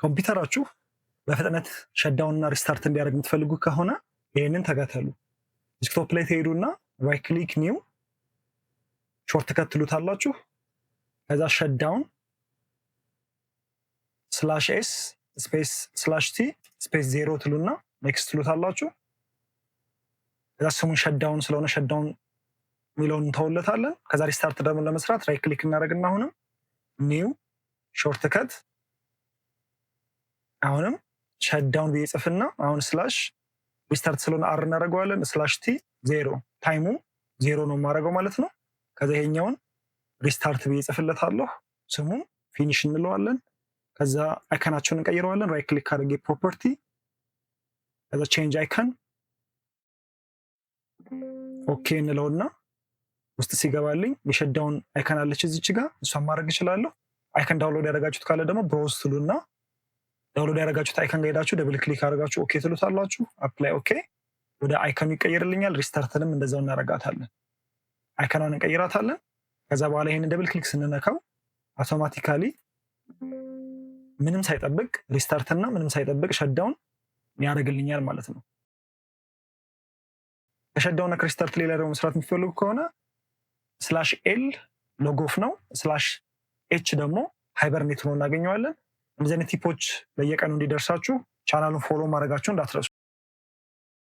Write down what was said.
ኮምፒውተራችሁ በፍጥነት ሸትዳውን እና ሪስታርት እንዲያደርግ የምትፈልጉ ከሆነ ይህንን ተከተሉ። ዲስክቶፕ ላይ ትሄዱና ራይት ክሊክ ኒው ሾርት ከት ትሉታላችሁ። ከዛ ሸትዳውን /s ስፔስ /t ስፔስ 0 ትሉና ኔክስት ትሉታላችሁ። ከዛ ስሙን ሸትዳውን ስለሆነ ሸትዳውን የሚለውን እንተውለታለን። ከዛ ሪስታርት ደግሞ ለመስራት ራይት ክሊክ እናደርግና አሁንም ኒው ሾርት ከት አሁንም ሸትዳውን ብዬ ጽፍና አሁን ስላሽ ሪስታርት ስለሆነ አር እናደርገዋለን /t 0 ታይሙ 0 ነው የማደርገው ማለት ነው። ከዛ ይሄኛውን ሪስታርት ብዬ ጽፍለታለሁ። ስሙን ፊኒሽ እንለዋለን። ከዛ አይከናቸውን እንቀይረዋለን። ራይት ክሊክ አድርጌ ፕሮፐርቲ ከዛ ቼንጅ አይከን ኦኬ እንለውና ውስጥ ሲገባልኝ የሸትዳውን አይከን አለች እዚች ጋር እሷን ማድረግ እችላለሁ። አይከን ዳውንሎድ ያደረጋችሁት ካለ ደግሞ ብሮዝ ትሉና ዳውንሎድ ያደረጋችሁት አይከን ጋር ሄዳችሁ ደብል ክሊክ አድርጋችሁ ኦኬ ትሉታላችሁ። አፕላይ ኦኬ ወደ አይከኑ ይቀየርልኛል። ሪስታርትንም እንደዛው እናደርጋታለን። አይከኗን እንቀይራታለን። ከዛ በኋላ ይሄንን ደብል ክሊክ ስንነካው አውቶማቲካሊ ምንም ሳይጠብቅ ሪስታርት እና ምንም ሳይጠብቅ ሸትዳውን ያደርግልኛል ማለት ነው። ከሸትዳውን እና ከሪስታርት ሌላ ደግሞ መስራት የሚፈልጉ ከሆነ /l ሎጎፍ ነው /h ደግሞ ሃይበርኔት ነው እናገኘዋለን። እንደዚህ አይነት ቲፖች በየቀኑ እንዲደርሳችሁ ቻናሉን ፎሎ ማድረጋችሁ እንዳትረሱ።